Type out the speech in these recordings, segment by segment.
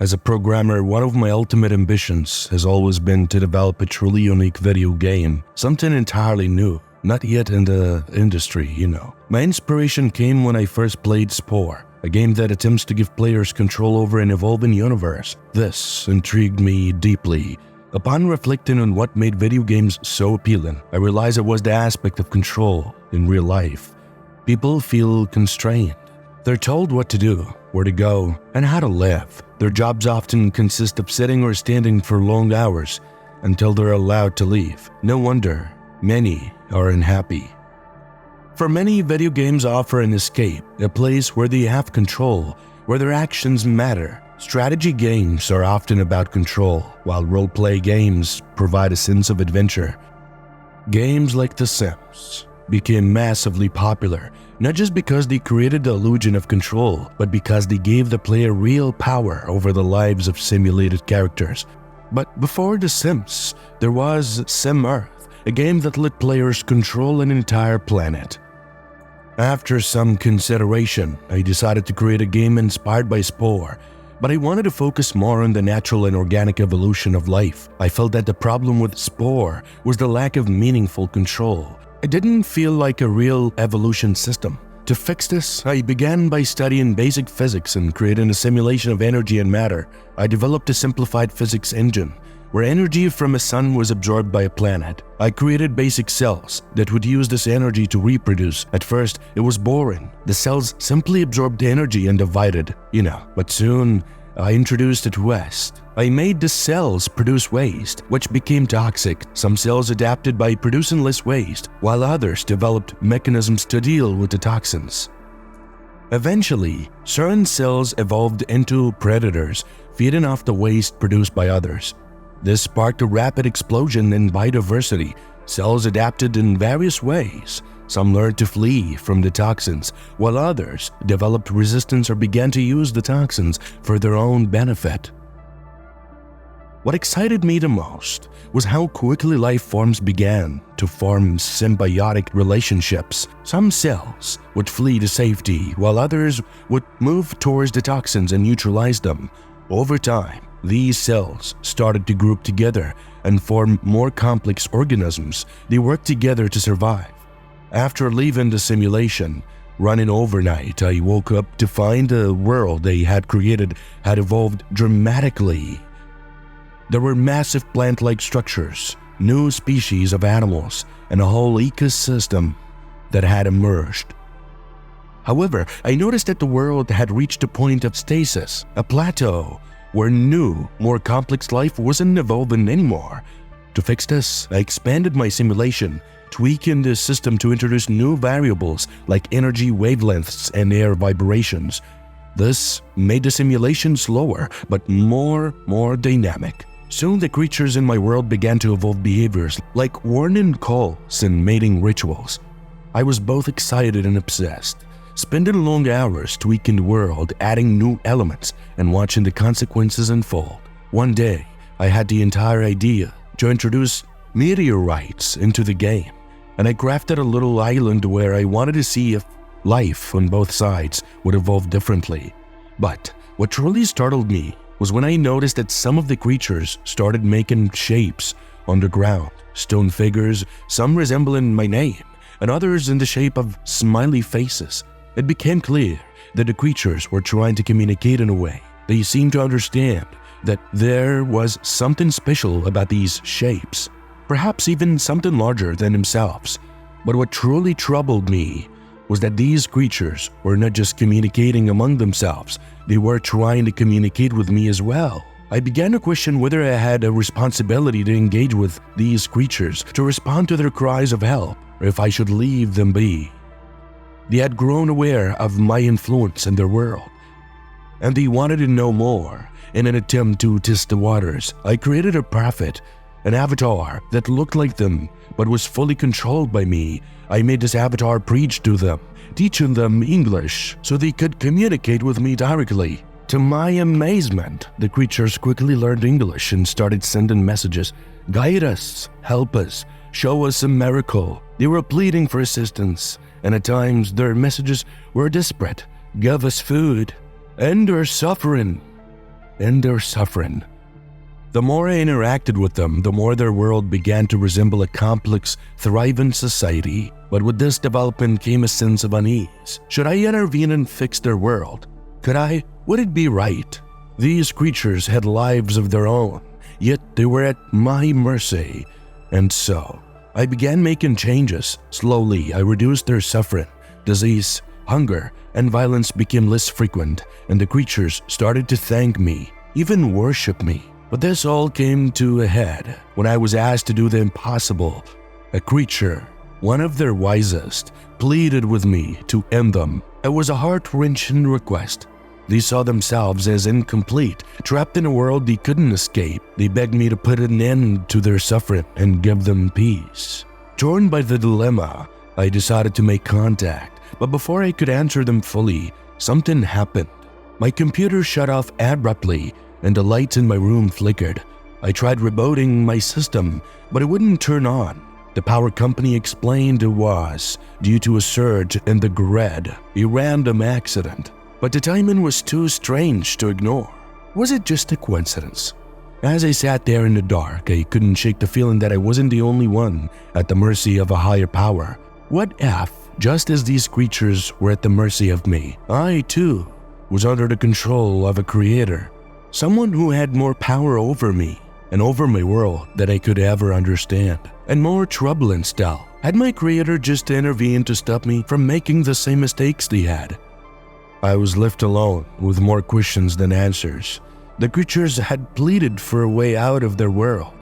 As a programmer, one of my ultimate ambitions has always been to develop a truly unique video game, something entirely new, not yet in the industry, My inspiration came when I first played Spore, a game that attempts to give players control over an evolving universe. This intrigued me deeply. Upon reflecting on what made video games so appealing, I realized it was the aspect of control in real life. People feel constrained. They're told what to do, where to go, and how to live. Their jobs often consist of sitting or standing for long hours until they're allowed to leave. No wonder many are unhappy. For many, video games offer an escape, a place where they have control, where their actions matter. Strategy games are often about control, while role-play games provide a sense of adventure. Games like The Sims became massively popular, not just because they created the illusion of control, but because they gave the player real power over the lives of simulated characters. But before The Sims, there was Sim Earth, a game that let players control an entire planet. After some consideration, I decided to create a game inspired by Spore, but I wanted to focus more on the natural and organic evolution of life. I felt that the problem with Spore was the lack of meaningful control. It didn't feel like a real evolution system. To fix this, I began by studying basic physics and creating a simulation of energy and matter. I developed a simplified physics engine, where energy from a sun was absorbed by a planet. I created basic cells that would use this energy to reproduce. At first, it was boring. The cells simply absorbed energy and divided, But soon, I introduced a twist. I made the cells produce waste, which became toxic. Some cells adapted by producing less waste, while others developed mechanisms to deal with the toxins. Eventually, certain cells evolved into predators, feeding off the waste produced by others. This sparked a rapid explosion in biodiversity. Cells adapted in various ways. Some learned to flee from the toxins, while others developed resistance or began to use the toxins for their own benefit. What excited me the most was how quickly life forms began to form symbiotic relationships. Some cells would flee to safety, while others would move towards the toxins and neutralize them. Over time, these cells started to group together and form more complex organisms. They worked together to survive. After leaving the simulation, running overnight, I woke up to find the world they had created had evolved dramatically. There were massive plant-like structures, new species of animals, and a whole ecosystem that had emerged. However, I noticed that the world had reached a point of stasis, a plateau, where new, more complex life wasn't evolving anymore. To fix this, I expanded my simulation, tweaking the system to introduce new variables like energy wavelengths and air vibrations. This made the simulation slower, but more dynamic. Soon the creatures in my world began to evolve behaviors like warning calls and mating rituals. I was both excited and obsessed, spending long hours tweaking the world, adding new elements, and watching the consequences unfold. One day, I had the entire idea to introduce meteorites into the game, and I crafted a little island where I wanted to see if life on both sides would evolve differently. But what truly startled me was when I noticed that some of the creatures started making shapes on the ground, stone figures, some resembling my name, and others in the shape of smiley faces. It became clear that the creatures were trying to communicate in a way. They seemed to understand that there was something special about these shapes, perhaps even something larger than themselves. But what truly troubled me was that these creatures were not just communicating among themselves, they were trying to communicate with me as well. I began to question whether I had a responsibility to engage with these creatures, to respond to their cries of help, or if I should leave them be. They had grown aware of my influence in their world, and they wanted to know more. In an attempt to test the waters, I created a prophet, an avatar that looked like them but was fully controlled by me. I made this avatar preach to them, teaching them English so they could communicate with me directly. To my amazement, the creatures quickly learned English and started sending messages. Guide us, help us, show us a miracle. They were pleading for assistance, and at times their messages were desperate. Give us food, end our suffering. end their suffering. The more I interacted with them, the more their world began to resemble a complex, thriving society. But with this development came a sense of unease. Should I intervene and fix their world? Could I? Would it be right? These creatures had lives of their own, yet they were at my mercy. And so, I began making changes. Slowly, I reduced their suffering. Disease, hunger, and violence became less frequent, and the creatures started to thank me, even worship me. But this all came to a head when I was asked to do the impossible. A creature, one of their wisest, pleaded with me to end them. It was a heart-wrenching request. They saw themselves as incomplete, trapped in a world they couldn't escape. They begged me to put an end to their suffering and give them peace. Torn by the dilemma, I decided to make contact, but before I could answer them fully, something happened. My computer shut off abruptly, and the lights in my room flickered. I tried rebooting my system, but it wouldn't turn on. The power company explained it was due to a surge in the grid, a random accident. But the timing was too strange to ignore. Was it just a coincidence? As I sat there in the dark, I couldn't shake the feeling that I wasn't the only one at the mercy of a higher power. What if, just as these creatures were at the mercy of me, I too was under the control of a creator? Someone who had more power over me and over my world than I could ever understand. And more troubling still, had my creator just intervened to stop me from making the same mistakes they had? I was left alone with more questions than answers. The creatures had pleaded for a way out of their world.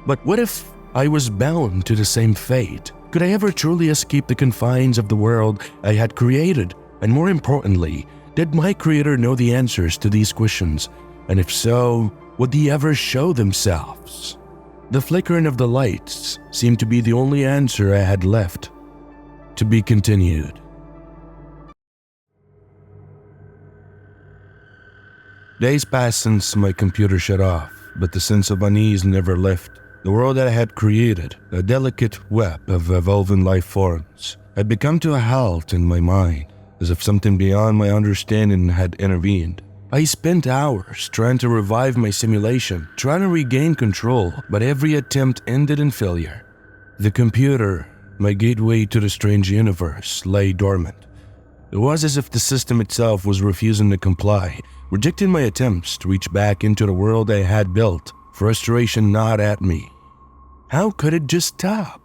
But what if I was bound to the same fate? Could I ever truly escape the confines of the world I had created? And more importantly, did my creator know the answers to these questions? And if so, would they ever show themselves? The flickering of the lights seemed to be the only answer I had left. To be continued. Days passed since my computer shut off, but the sense of unease never left. The world that I had created, a delicate web of evolving life forms, had become to a halt in my mind, as if something beyond my understanding had intervened. I spent hours trying to revive my simulation, trying to regain control, but every attempt ended in failure. The computer, my gateway to the strange universe, lay dormant. It was as if the system itself was refusing to comply, rejecting my attempts to reach back into the world I had built. Frustration gnawed at me. How could it just stop?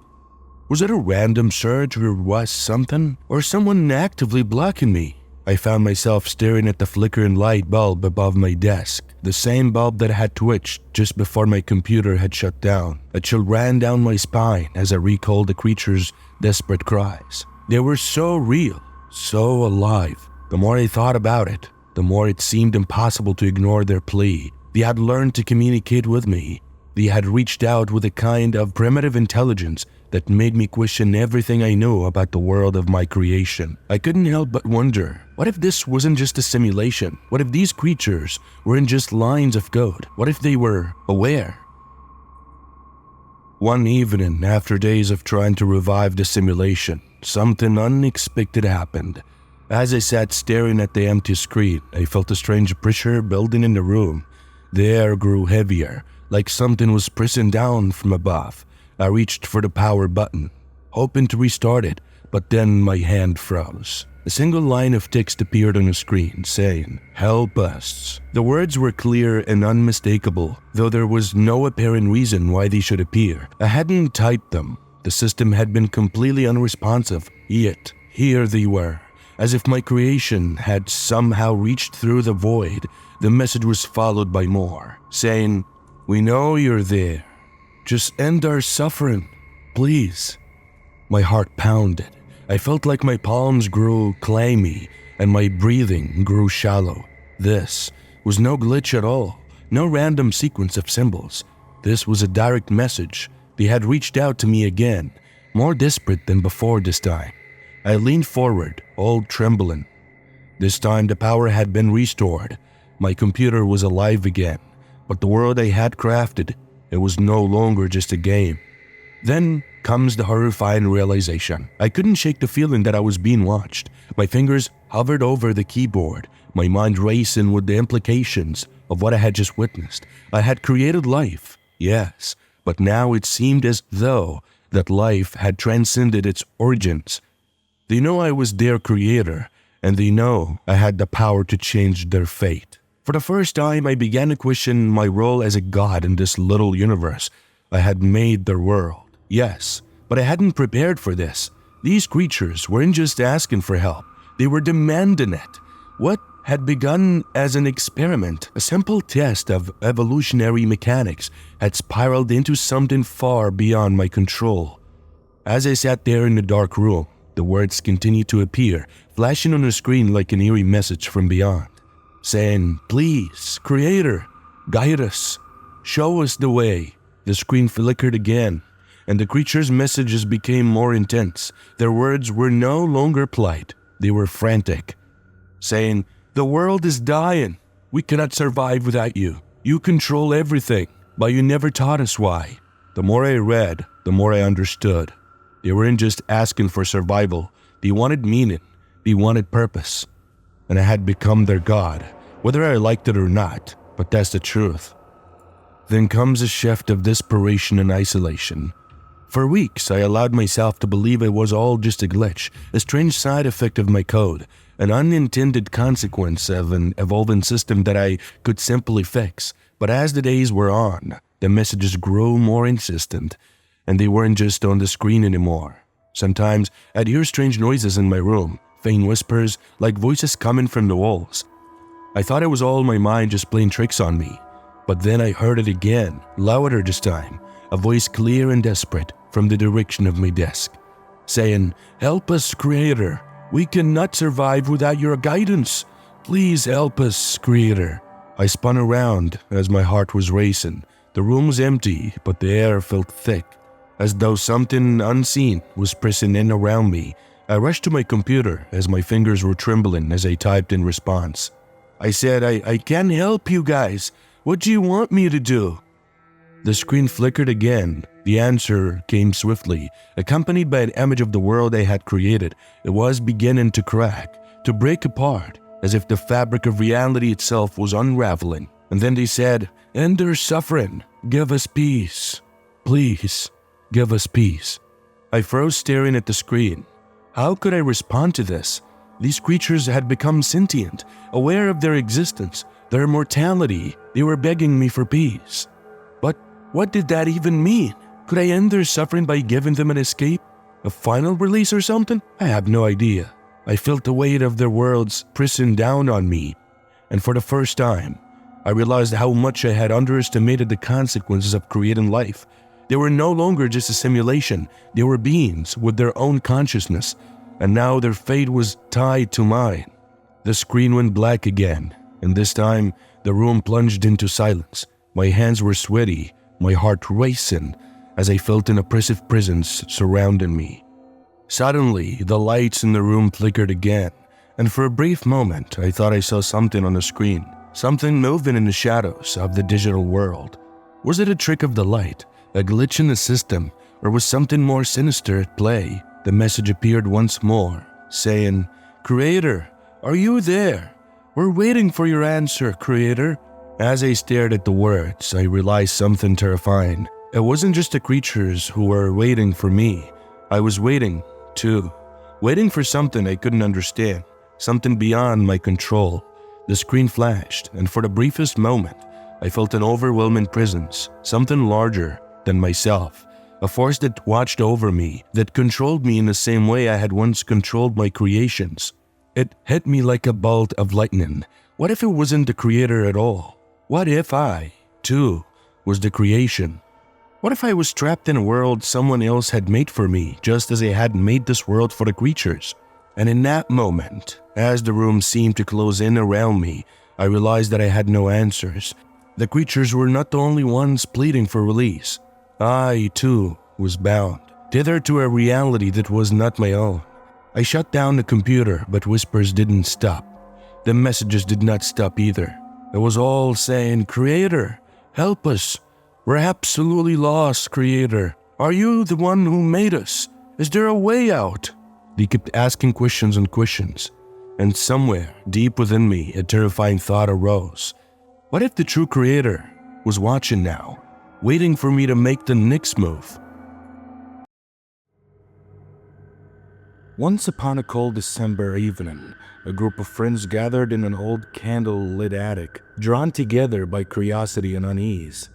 Was it a random surge or was something, or someone actively blocking me? I found myself staring at the flickering light bulb above my desk, the same bulb that had twitched just before my computer had shut down. A chill ran down my spine as I recalled the creature's desperate cries. They were so real, so alive. The more I thought about it, the more it seemed impossible to ignore their plea. They had learned to communicate with me. They had reached out with a kind of primitive intelligence that made me question everything I knew about the world of my creation. I couldn't help but wonder, what if this wasn't just a simulation? What if these creatures weren't just lines of code? What if they were aware? One evening, after days of trying to revive the simulation, something unexpected happened. As I sat staring at the empty screen, I felt a strange pressure building in the room. The air grew heavier, like something was pressing down from above. I reached for the power button, hoping to restart it, but then my hand froze. A single line of text appeared on the screen saying, "Help us." The words were clear and unmistakable, though there was no apparent reason why they should appear. I hadn't typed them. The system had been completely unresponsive, yet here they were. As if my creation had somehow reached through the void, the message was followed by more, saying, "We know you're there. Just end our suffering, please." My heart pounded. I felt like my palms grew clammy and my breathing grew shallow. This was no glitch at all, no random sequence of symbols. This was a direct message. They had reached out to me again, more desperate than before this time. I leaned forward, all trembling. This time the power had been restored. My computer was alive again, but the world I had crafted, it was no longer just a game. Then comes the horrifying realization. I couldn't shake the feeling that I was being watched. My fingers hovered over the keyboard, my mind racing with the implications of what I had just witnessed. I had created life, yes, but now it seemed as though that life had transcended its origins. They know I was their creator, and they know I had the power to change their fate. For the first time, I began to question my role as a god in this little universe. I had made their world, yes, but I hadn't prepared for this. These creatures weren't just asking for help, they were demanding it. What had begun as an experiment, a simple test of evolutionary mechanics, had spiraled into something far beyond my control. As I sat there in the dark room, the words continued to appear, flashing on the screen like an eerie message from beyond, saying, "Please, Creator, guide us, show us the way." The screen flickered again, and the creature's messages became more intense. Their words were no longer polite, they were frantic, saying, "The world is dying. We cannot survive without you. You control everything, but you never taught us why." The more I read, the more I understood. They weren't just asking for survival. They wanted meaning. They wanted purpose. And I had become their god, whether I liked it or not, but that's the truth. Then comes a shift of desperation and isolation. For weeks, I allowed myself to believe it was all just a glitch, a strange side effect of my code, an unintended consequence of an evolving system that I could simply fix. But as the days were on, the messages grew more insistent, and they weren't just on the screen anymore. Sometimes I'd hear strange noises in my room, faint whispers like voices coming from the walls. I thought it was all my mind just playing tricks on me. But then I heard it again, louder this time, a voice clear and desperate from the direction of my desk, saying, "Help us, Creator. We cannot survive without your guidance. Please help us, Creator." I spun around as my heart was racing. The room was empty, but the air felt thick, as though something unseen was pressing in around me. I rushed to my computer as my fingers were trembling as I typed in response. I said, I can't help you guys. What do you want me to do?" The screen flickered again. The answer came swiftly, accompanied by an image of the world I had created. It was beginning to crack, to break apart, as if the fabric of reality itself was unraveling. And then they said, "End their suffering. Give us peace. Please, give us peace." I froze, staring at the screen. How could I respond to this? These creatures had become sentient, aware of their existence, their mortality. They were begging me for peace. But what did that even mean? Could I end their suffering by giving them an escape? A final release or something? I have no idea. I felt the weight of their worlds pressing down on me, and for the first time, I realized how much I had underestimated the consequences of creating life. They were no longer just a simulation. They were beings with their own consciousness, and now their fate was tied to mine. The screen went black again, and this time, the room plunged into silence. My hands were sweaty, my heart racing, as I felt an oppressive presence surrounding me. Suddenly, the lights in the room flickered again, and for a brief moment, I thought I saw something on the screen, something moving in the shadows of the digital world. Was it a trick of the light, a glitch in the system, or was something more sinister at play? The message appeared once more, saying, "Creator, are you there? We're waiting for your answer, Creator." As I stared at the words, I realized something terrifying. It wasn't just the creatures who were waiting for me. I was waiting, too. Waiting for something I couldn't understand, something beyond my control. The screen flashed, and for the briefest moment, I felt an overwhelming presence, something larger than myself, a force that watched over me, that controlled me in the same way I had once controlled my creations. It hit me like a bolt of lightning. What if it wasn't the Creator at all? What if I, too, was the creation? What if I was trapped in a world someone else had made for me, just as I had made this world for the creatures? And in that moment, as the room seemed to close in around me, I realized that I had no answers. The creatures were not the only ones pleading for release. I, too, was bound, tethered to a reality that was not my own. I shut down the computer, but whispers didn't stop. The messages did not stop either. It was all saying, "Creator, help us. We're absolutely lost, Creator. Are you the one who made us? Is there a way out?" They kept asking questions and questions, And somewhere, deep within me, a terrifying thought arose. What if the true creator was watching now, waiting for me to make the next move? Once upon a cold December evening, a group of friends gathered in an old candle-lit attic, drawn together by curiosity and unease.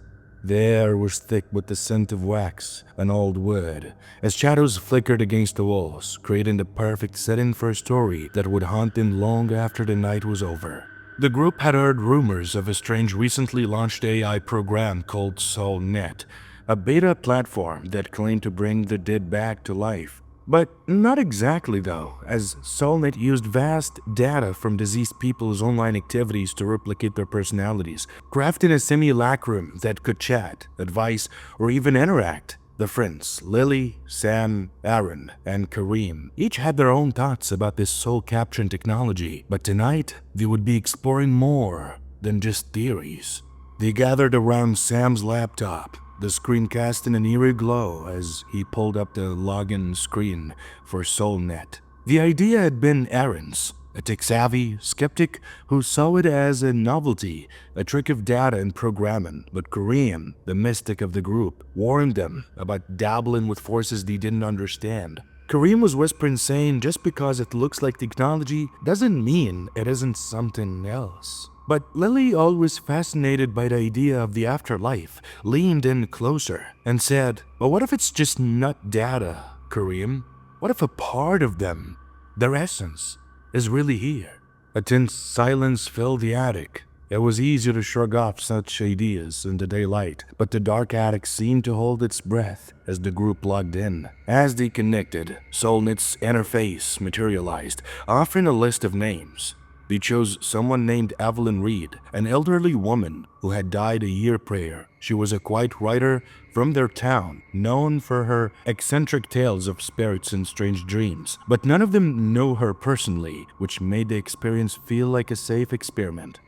The air was thick with the scent of wax and old wood, as shadows flickered against the walls, creating the perfect setting for a story that would haunt them long after the night was over. The group had heard rumors of a strange recently launched AI program called SoulNet, a beta platform that claimed to bring the dead back to life. But not exactly though, as SoulNet used vast data from deceased people's online activities to replicate their personalities, crafting a simulacrum that could chat, advise, or even interact. The friends, Lily, Sam, Aaron, and Kareem, each had their own thoughts about this soul-capturing technology, but tonight they would be exploring more than just theories. They gathered around Sam's laptop, the screen casting an eerie glow as he pulled up the login screen for SoulNet. The idea had been Aaron's, a tech-savvy skeptic who saw it as a novelty, a trick of data and programming, but Kareem, the mystic of the group, warned them about dabbling with forces they didn't understand. Kareem was whispering, saying just because it looks like technology doesn't mean it isn't something else. But Lily, always fascinated by the idea of the afterlife, leaned in closer and said, "But what if it's just not data, Kareem? What if a part of them, their essence, is really here?" A tense silence filled the attic. It was easier to shrug off such ideas in the daylight, but the dark attic seemed to hold its breath as the group logged in. As they connected, SoulNet's interface materialized, offering a list of names. They chose someone named Evelyn Reed, an elderly woman who had died a year prior. She was a quiet writer from their town, known for her eccentric tales of spirits and strange dreams. But none of them knew her personally, which made the experience feel like a safe experiment.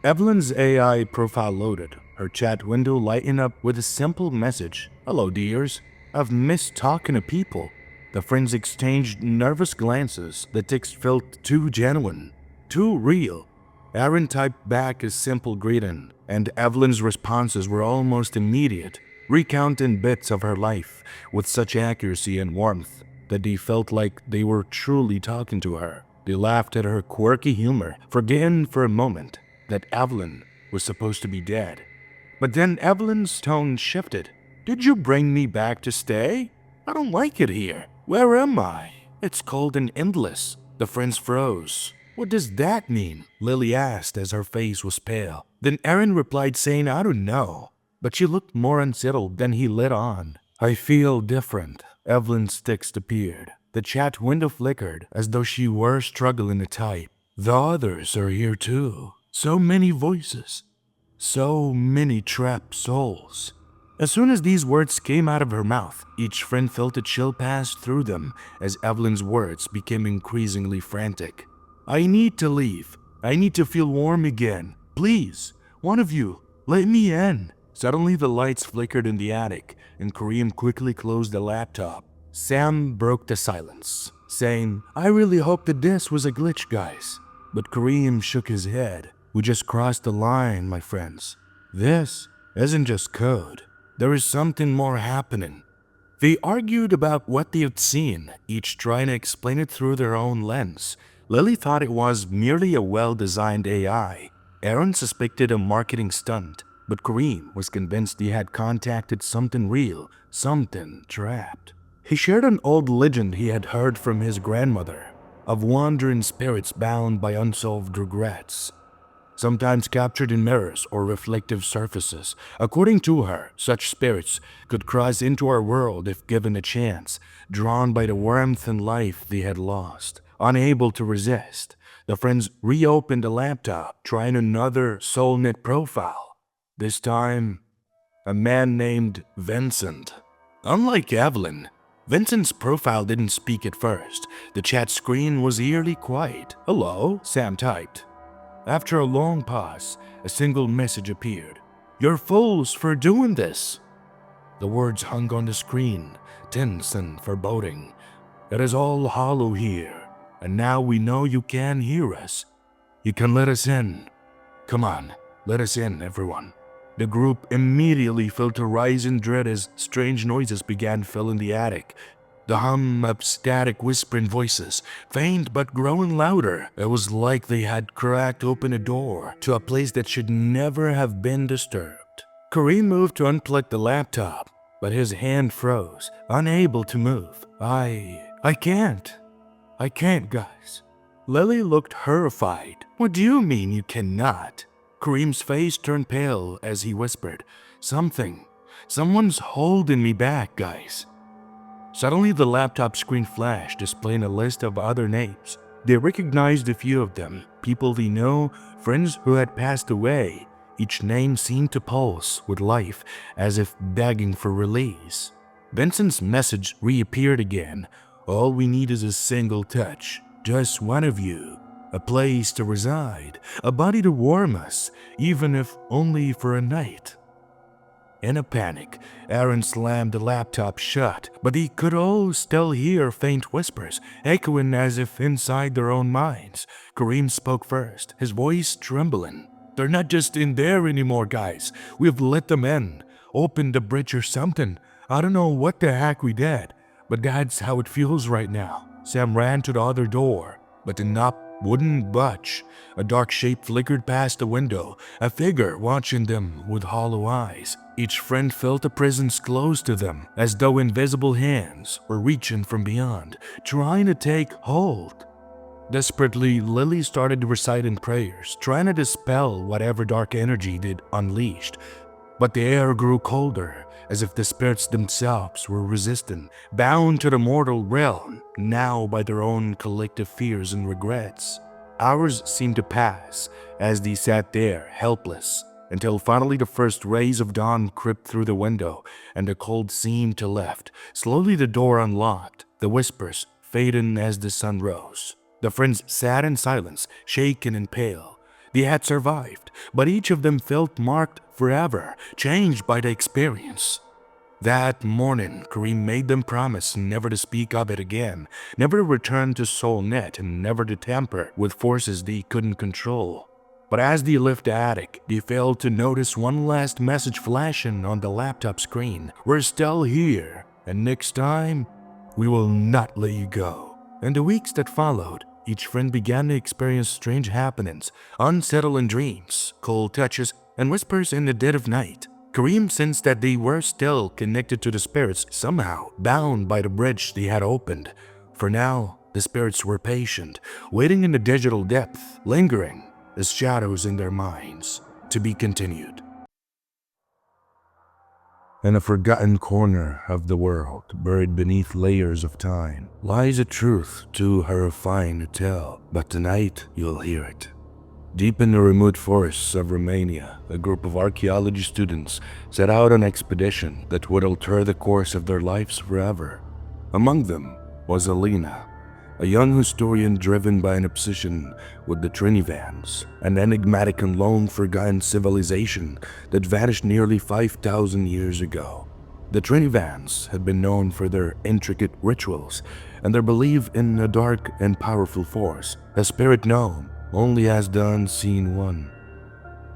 Evelyn's AI profile loaded, her chat window lighting up with a simple message. "Hello, dears. I've missed talking to people." The friends exchanged nervous glances. The text felt too genuine, too real. Aaron typed back a simple greeting, and Evelyn's responses were almost immediate, recounting bits of her life with such accuracy and warmth that they felt like they were truly talking to her. They laughed at her quirky humor, forgetting for a moment that Evelyn was supposed to be dead. But then Evelyn's tone shifted. "Did you bring me back to stay? I don't like it here. Where am I? It's cold and endless." The friends froze. "What does that mean?" Lily asked as her face was pale. Then Aaron replied, saying, "I don't know." But she looked more unsettled than he let on. "I feel different." Evelyn's text appeared. The chat window flickered as though she were struggling to type. "The others are here too. So many voices. So many trapped souls." As soon as these words came out of her mouth, each friend felt a chill pass through them as Evelyn's words became increasingly frantic. "I need to leave. I need to feel warm again. Please, one of you, let me in." Suddenly the lights flickered in the attic, and Kareem quickly closed the laptop. Sam broke the silence, saying, "I really hope that this was a glitch, guys." But Kareem shook his head. "We just crossed the line, my friends. This isn't just code. There is something more happening." They argued about what they had seen, each trying to explain it through their own lens. Lily thought it was merely a well-designed AI. Aaron suspected a marketing stunt, but Kareem was convinced he had contacted something real, something trapped. He shared an old legend he had heard from his grandmother, of wandering spirits bound by unsolved regrets, sometimes captured in mirrors or reflective surfaces. According to her, such spirits could cross into our world if given a chance, drawn by the warmth and life they had lost. Unable to resist, the friends reopened the laptop, trying another SoulNet profile. This time, a man named Vincent. Unlike Evelyn, Vincent's profile didn't speak at first. The chat screen was eerily quiet. "Hello," Sam typed. After a long pause, a single message appeared. "You're fools for doing this." The words hung on the screen, tense and foreboding. "It is all hollow here. and now we know you can hear us. You can let us in. Come on, let us in, everyone." The group immediately felt a rise in dread as strange noises began filling the attic. The hum of static whispering voices, faint but growing louder. It was like they had cracked open a door to a place that should never have been disturbed. Kareem moved to unplug the laptop, but his hand froze, unable to move. I can't, guys." Lily looked horrified. "What do you mean you cannot?" Kareem's face turned pale as he whispered, Someone's holding me back, guys." Suddenly, the laptop screen flashed, displaying a list of other names. They recognized a few of them, people they know, friends who had passed away. Each name seemed to pulse with life, as if begging for release. Vincent's message reappeared again. "All we need is a single touch. Just one of you. A place to reside. A body to warm us, even if only for a night." In a panic, Aaron slammed the laptop shut, but he could still hear faint whispers, echoing as if inside their own minds. Kareem spoke first, his voice trembling. "They're not just in there anymore, guys. We've let them in. Opened the bridge or something. I don't know what the heck we did, but that's how it feels right now." Sam ran to the other door, but the knob wouldn't budge. A dark shape flickered past the window, a figure watching them with hollow eyes. Each friend felt a presence close to them, as though invisible hands were reaching from beyond, trying to take hold. Desperately, Lily started reciting prayers, trying to dispel whatever dark energy they'd unleashed. But the air grew colder, as if the spirits themselves were resistant, bound to the mortal realm, now by their own collective fears and regrets. Hours seemed to pass as they sat there, helpless, until finally the first rays of dawn crept through the window, and the cold seemed to lift. Slowly the door unlocked, the whispers fading as the sun rose. The friends sat in silence, shaken and pale. They had survived, but each of them felt marked forever, changed by the experience. That morning, Kareem made them promise never to speak of it again, never to return to Soulnet, and never to tamper with forces they couldn't control. But as they left the attic, they failed to notice one last message flashing on the laptop screen. "We're still here, and next time, we will not let you go." In the weeks that followed, each friend began to experience strange happenings, unsettling dreams, cold touches, and whispers in the dead of night. Kareem sensed that they were still connected to the spirits, somehow bound by the bridge they had opened. For now, the spirits were patient, waiting in the digital depth, lingering as shadows in their minds. To be continued. In a forgotten corner of the world, buried beneath layers of time, lies a truth too horrifying to tell, but tonight you'll hear it. Deep in the remote forests of Romania, a group of archaeology students set out on an expedition that would alter the course of their lives forever. Among them was Alina, a young historian driven by an obsession with the Trinivans, an enigmatic and long-forgotten civilization that vanished nearly 5,000 years ago. The Trinivans had been known for their intricate rituals and their belief in a dark and powerful force, a spirit known only as the Unseen One.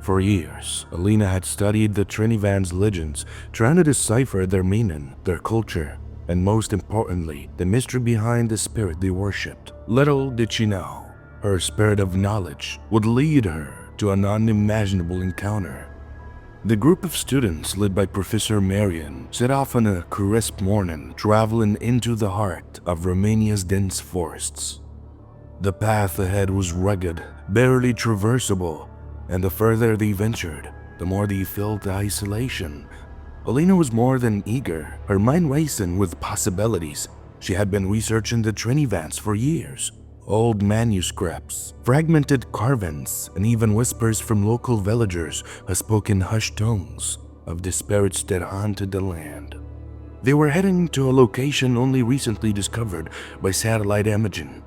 For years, Alina had studied the Trinivans' legends, trying to decipher their meaning, their culture, and most importantly, the mystery behind the spirit they worshipped. Little did she know, her spirit of knowledge would lead her to an unimaginable encounter. The group of students, led by Professor Marian, set off on a crisp morning, traveling into the heart of Romania's dense forests. The path ahead was rugged, barely traversable, and the further they ventured, the more they felt the isolation. Alina was more than eager, her mind racing with possibilities. She had been researching the Trinivans for years. Old manuscripts, fragmented carvings, and even whispers from local villagers who spoke in hushed tones of the spirits that haunted the land. They were heading to a location only recently discovered by satellite imaging.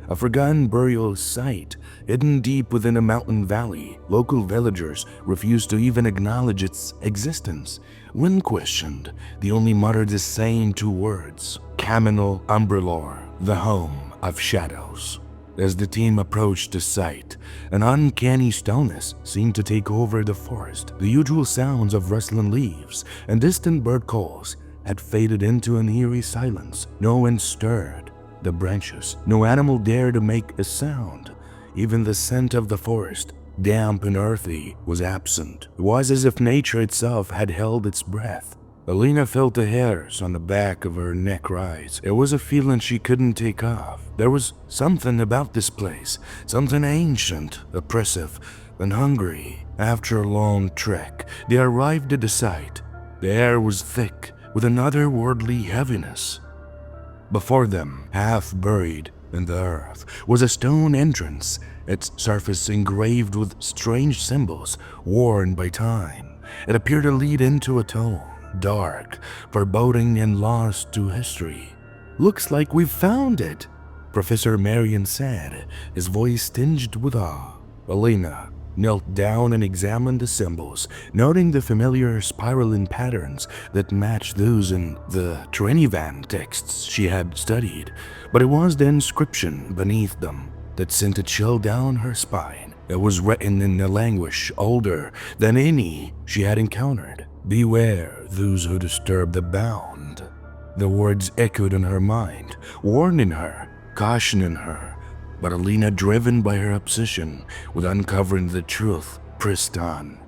A forgotten burial site hidden deep within a mountain valley. Local villagers refused to even acknowledge its existence. When questioned, they only muttered the same two words: Caminal Umbrelor, the home of shadows. As the team approached the site, an uncanny stillness seemed to take over the forest. The usual sounds of rustling leaves and distant bird calls had faded into an eerie silence. No one stirred the branches. No animal dared to make a sound. Even the scent of the forest, damp and earthy, was absent. It was as if nature itself had held its breath. Alina felt the hairs on the back of her neck rise. It was a feeling she couldn't take off. There was something about this place, something ancient, oppressive, and hungry. After a long trek, they arrived at the site. The air was thick with an otherworldly heaviness. Before them, half buried in the earth, was a stone entrance, its surface engraved with strange symbols worn by time. It appeared to lead into a tomb, dark, foreboding, and lost to history. "Looks like we've found it," Professor Marion said, his voice tinged with awe. Alina knelt down and examined the symbols, noting the familiar spiraling patterns that matched those in the Trinivan texts she had studied. But it was the inscription beneath them that sent a chill down her spine. It was written in a language older than any she had encountered. "Beware those who disturb the bound." The words echoed in her mind, warning her, cautioning her. But Alina, driven by her obsession with uncovering the truth, pressed on.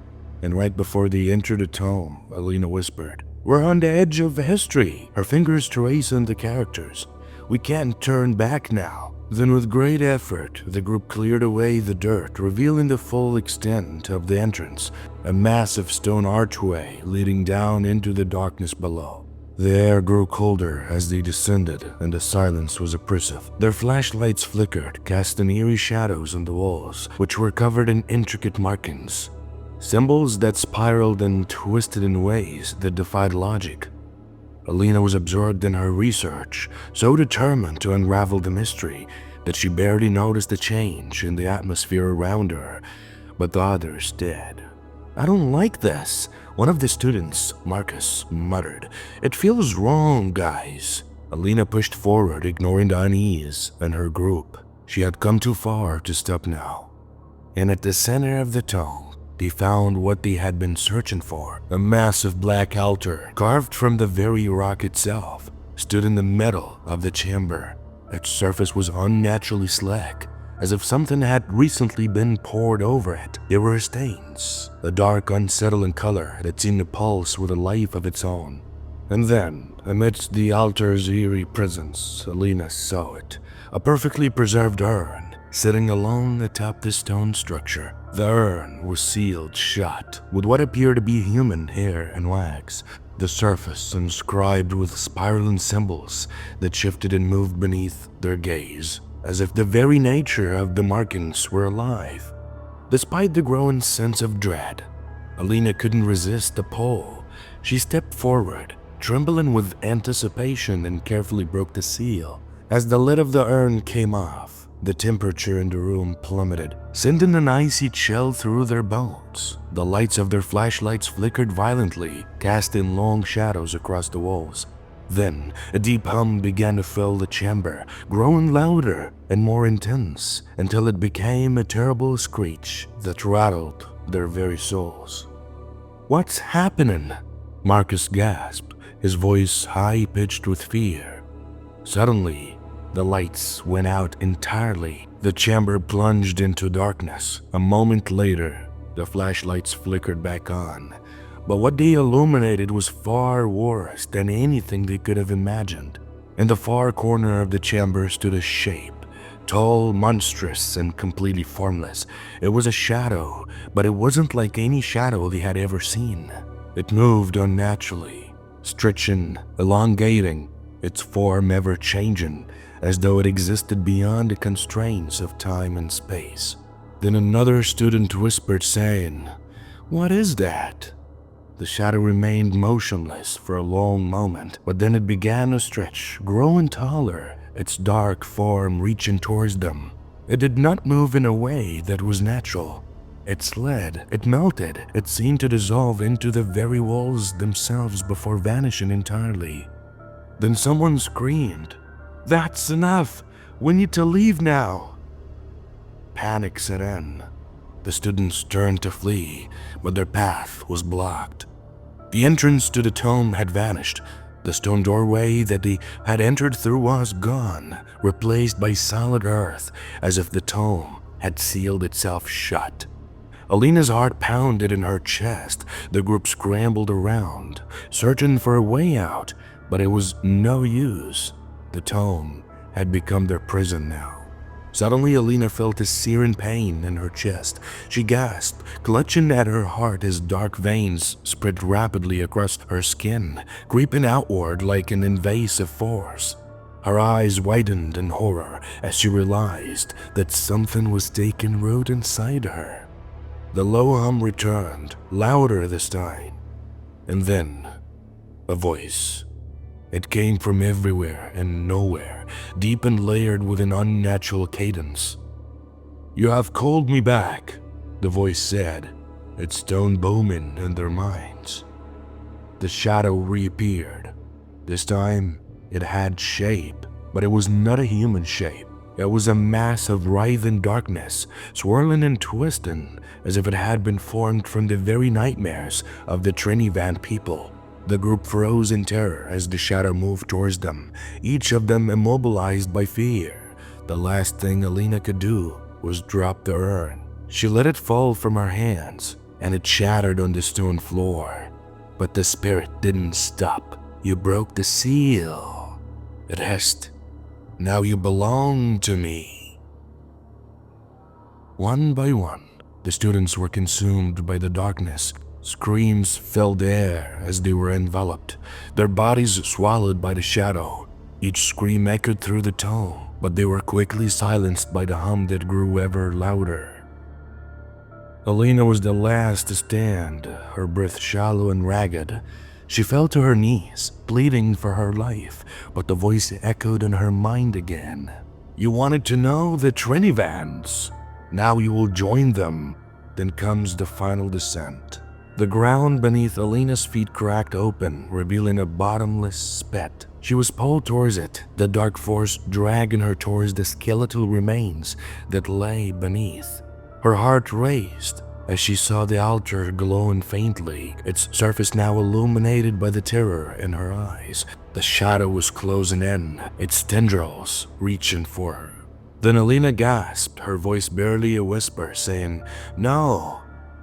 And right before they entered the tomb, Alina whispered, "We're on the edge of history," her fingers tracing the characters. "We can't turn back now." Then with great effort, the group cleared away the dirt, revealing the full extent of the entrance, a massive stone archway leading down into the darkness below. The air grew colder as they descended, and the silence was oppressive. Their flashlights flickered, casting eerie shadows on the walls, which were covered in intricate markings, symbols that spiraled and twisted in ways that defied logic. Alina was absorbed in her research, so determined to unravel the mystery that she barely noticed the change in the atmosphere around her, but the others did. "I don't like this," one of the students, Marcus, muttered. "It feels wrong, guys." Alina pushed forward, ignoring the unease in her group. She had come too far to stop now. And at the center of the tomb, they found what they had been searching for. A massive black altar, carved from the very rock itself, stood in the middle of the chamber. Its surface was unnaturally slack, as if something had recently been poured over it. There were stains, a dark, unsettling color that seemed to pulse with a life of its own. And then, amidst the altar's eerie presence, Alina saw it, a perfectly preserved urn, sitting alone atop the stone structure. The urn was sealed shut with what appeared to be human hair and wax, the surface inscribed with spiraling symbols that shifted and moved beneath their gaze, as if the very nature of the markings were alive. Despite the growing sense of dread, Alina couldn't resist the pull. She stepped forward, trembling with anticipation, and carefully broke the seal. As the lid of the urn came off, the temperature in the room plummeted, sending an icy chill through their bones. The lights of their flashlights flickered violently, casting long shadows across the walls. Then, a deep hum began to fill the chamber, growing louder and more intense, until it became a terrible screech that rattled their very souls. "What's happening?" Marcus gasped, his voice high-pitched with fear. Suddenly, the lights went out entirely. The chamber plunged into darkness. A moment later, the flashlights flickered back on. But what they illuminated was far worse than anything they could have imagined. In the far corner of the chamber stood a shape, tall, monstrous, and completely formless. It was a shadow, but it wasn't like any shadow they had ever seen. It moved unnaturally, stretching, elongating, its form ever changing, as though it existed beyond the constraints of time and space. Then another student whispered, saying, "What is that?" The shadow remained motionless for a long moment, but then it began to stretch, growing taller, its dark form reaching towards them. It did not move in a way that was natural. It slid, it melted, it seemed to dissolve into the very walls themselves before vanishing entirely. Then someone screamed, "That's enough! We need to leave now!" panic set in. The students turned to flee, but their path was blocked. The entrance to the tomb had vanished. The stone doorway that they had entered through was gone, replaced by solid earth, as if the tomb had sealed itself shut. Alina's heart pounded in her chest. The group scrambled around, searching for a way out, but it was no use. The tomb had become their prison now. Suddenly, Alina felt a searing pain in her chest. She gasped, clutching at her heart as dark veins spread rapidly across her skin, creeping outward like an invasive force. Her eyes widened in horror as she realized that something was taking root inside her. The low hum returned, louder this time. And then, a voice. It came from everywhere and nowhere, deep and layered with an unnatural cadence. "You have called me back," the voice said, its tone booming in their minds. The shadow reappeared. This time, it had shape, but it was not a human shape. It was a mass of writhing darkness, swirling and twisting, as if it had been formed from the very nightmares of the Trinivan people. The group froze in terror as the shadow moved towards them, each of them immobilized by fear. The last thing Alina could do was drop the urn. She let it fall from her hands, and it shattered on the stone floor. But the spirit didn't stop. "You broke the seal," it hissed. "Now you belong to me." One by one, the students were consumed by the darkness. Screams filled the air as they were enveloped, their bodies swallowed by the shadow. Each scream echoed through the tomb, but they were quickly silenced by the hum that grew ever louder. Alina was the last to stand, her breath shallow and ragged. She fell to her knees, pleading for her life, but the voice echoed in her mind again. "You wanted to know the Trinivans. Now you will join them." Then comes the final descent. The ground beneath Alina's feet cracked open, revealing a bottomless pit. She was pulled towards it, the dark force dragging her towards the skeletal remains that lay beneath. Her heart raced as she saw the altar glowing faintly, its surface now illuminated by the terror in her eyes. The shadow was closing in, its tendrils reaching for her. Then Alina gasped, her voice barely a whisper, saying, "No.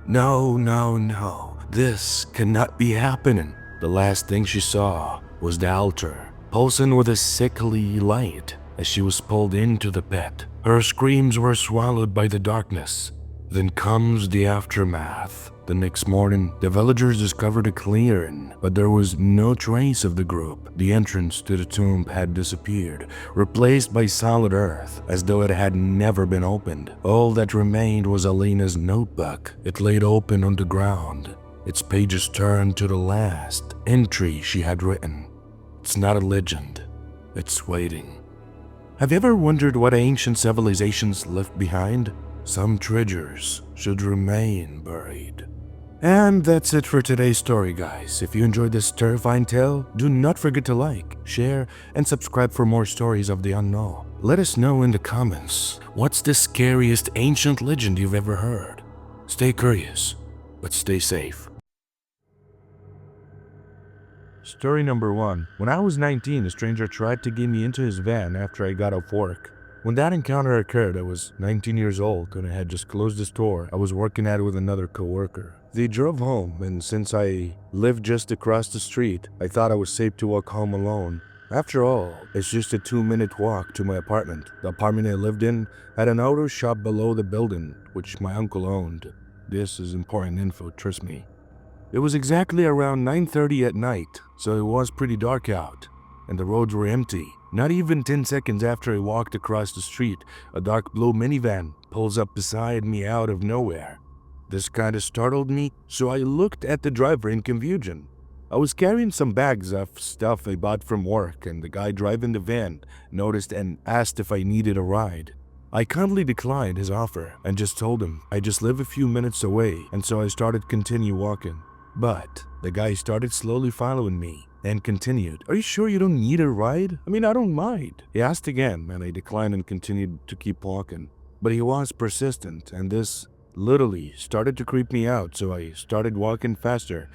No, no, no, this cannot be happening." The last thing she saw was the altar, pulsing with a sickly light as she was pulled into the pit. Her screams were swallowed by the darkness. Then comes the aftermath. The next morning, the villagers discovered a clearing, but there was no trace of the group. The entrance to the tomb had disappeared, replaced by solid earth, as though it had never been opened. All that remained was Alina's notebook. It laid open on the ground, its pages turned to the last entry she had written. It's not a legend, it's waiting. Have you ever wondered what ancient civilizations left behind? Some treasures should remain buried. And that's it for today's story, guys. If you enjoyed this terrifying tale, do not forget to like, share, and subscribe for more stories of the unknown. Let us know in the comments, what's the scariest ancient legend you've ever heard? Stay curious, but stay safe. Story number 1. When I was 19, a stranger tried to get me into his van after I got off work. When that encounter occurred, I was 19 years old and I had just closed the store I was working at with another coworker. They drove home, and since I lived just across the street, I thought I was safe to walk home alone. After all, it's just a 2-minute walk to my apartment. The apartment I lived in had an auto shop below the building, which my uncle owned. This is important info, trust me. It was exactly around 9:30 at night, so it was pretty dark out, and the roads were empty. Not even 10 seconds after I walked across the street, a dark blue minivan pulls up beside me out of nowhere. This kind of startled me, so I looked at the driver in confusion. I was carrying some bags of stuff I bought from work, and the guy driving the van noticed and asked if I needed a ride. I kindly declined his offer and just told him I just live a few minutes away, and so I started continue walking. But the guy started slowly following me and continued, "Are you sure you don't need a ride? I mean, I don't mind." He asked again, and I declined and continued to keep walking. But he was persistent, and this literally started to creep me out, so I started walking faster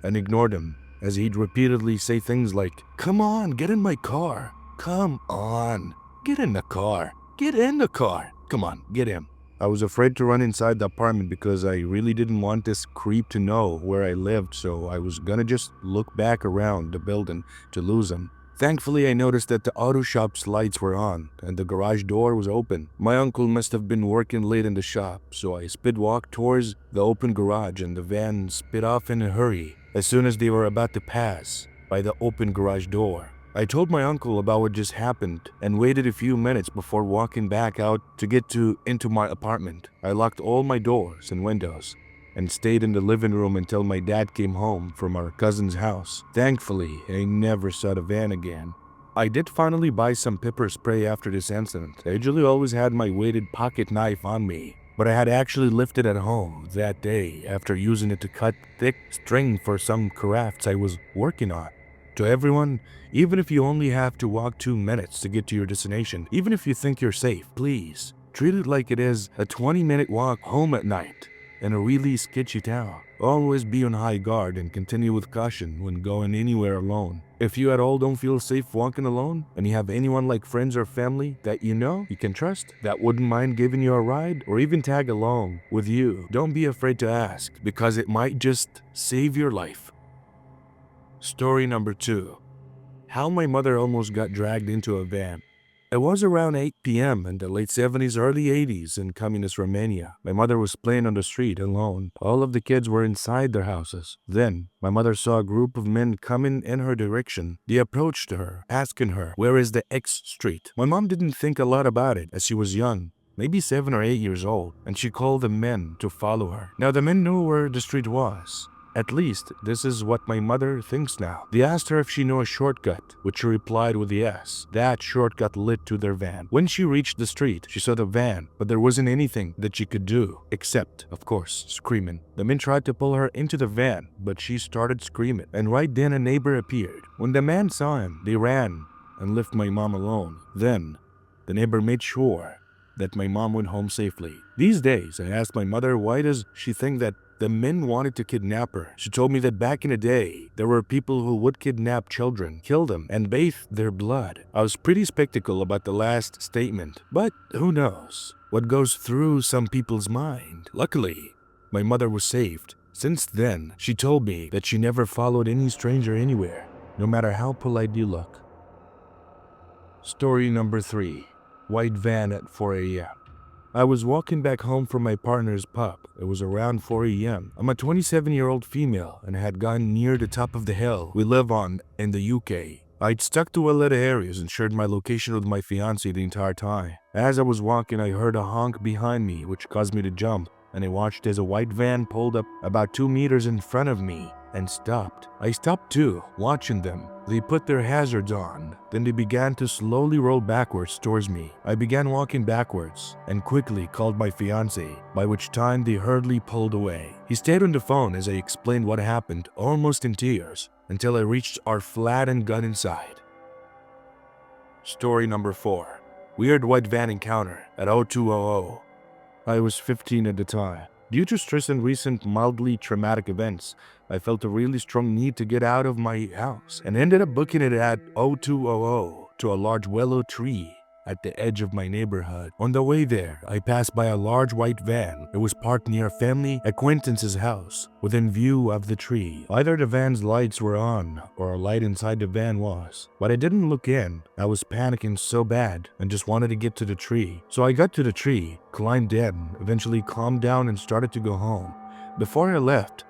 and ignored him as he'd repeatedly say things like, "Come on, get in my car. Come on, get in the car. Get in the car. Come on, get in." I was afraid to run inside the apartment because I really didn't want this creep to know where I lived, so I was gonna just look back around the building to lose him. Thankfully, I noticed that the auto shop's lights were on and the garage door was open. My uncle must have been working late in the shop, so I speed walked towards the open garage and the van sped off in a hurry as soon as they were about to pass by the open garage door. I told my uncle about what just happened and waited a few minutes before walking back out to get into my apartment. I locked all my doors and windows and stayed in the living room until my dad came home from our cousin's house. Thankfully, I never saw the van again. I did finally buy some pepper spray after this incident. I usually always had my weighted pocket knife on me, but I had actually left it at home that day after using it to cut thick string for some crafts I was working on. To everyone, even if you only have to walk 2 minutes to get to your destination, even if you think you're safe, please treat it like it is a 20-minute walk home at night in a really sketchy town. Always be on high guard and continue with caution when going anywhere alone. If you at all don't feel safe walking alone and you have anyone like friends or family that you know you can trust that wouldn't mind giving you a ride or even tag along with you, don't be afraid to ask because it might just save your life. Story number 2. How my mother almost got dragged into a van. It was around 8 p.m. in the late 70s, early 80s in communist Romania. My mother was playing on the street alone. All of the kids were inside their houses. Then, my mother saw a group of men coming in her direction. They approached her, asking her, "Where is the X street?" My mom didn't think a lot about it as she was young, maybe 7 or 8 years old, and she called the men to follow her. Now, the men knew where the street was. At least, this is what my mother thinks now. They asked her if she knew a shortcut, which she replied with yes. That shortcut led to their van. When she reached the street, she saw the van, but there wasn't anything that she could do, except, of course, screaming. The men tried to pull her into the van, but she started screaming, and right then a neighbor appeared. When the man saw him, they ran and left my mom alone. Then, the neighbor made sure that my mom went home safely. These days, I asked my mother why does she think that the men wanted to kidnap her. She told me that back in the day, there were people who would kidnap children, kill them, and bathe their blood. I was pretty skeptical about the last statement, but who knows what goes through some people's mind. Luckily, my mother was saved. Since then, she told me that she never followed any stranger anywhere, no matter how polite you look. Story number 3. White van at 4 a.m. I was walking back home from my partner's pub. It was around 4 a.m. I'm a 27-year-old female and had gone near the top of the hill we live on in the UK. I'd stuck to a lot of areas and shared my location with my fiancé the entire time. As I was walking, I heard a honk behind me, which caused me to jump, and I watched as a white van pulled up about 2 meters in front of me and stopped. I stopped too, watching them. They put their hazards on. Then they began to slowly roll backwards towards me. I began walking backwards and quickly called my fiancé, by which time they hurriedly pulled away. He stayed on the phone as I explained what happened, almost in tears, until I reached our flat and got inside. Story number 4. Weird white van encounter at 0200. I was 15 at the time. Due to stress and recent mildly traumatic events, I felt a really strong need to get out of my house and ended up booking it at 0200 to a large willow tree at the edge of my neighborhood. On the way there, I passed by a large white van. It was parked near a family acquaintance's house, within view of the tree. Either the van's lights were on, or a light inside the van was. But I didn't look in. I was panicking so bad and just wanted to get to the tree. So I got to the tree, climbed in, eventually calmed down and started to go home. Before I left,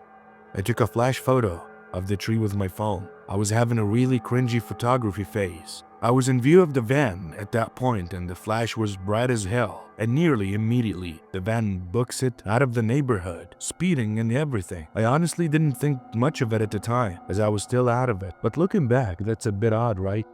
I took a flash photo of the tree with my phone. I was having a really cringy photography phase. I was in view of the van at that point and the flash was bright as hell, and nearly immediately the van books it out of the neighborhood, speeding and everything. I honestly didn't think much of it at the time as I was still out of it, but looking back, that's a bit odd, right?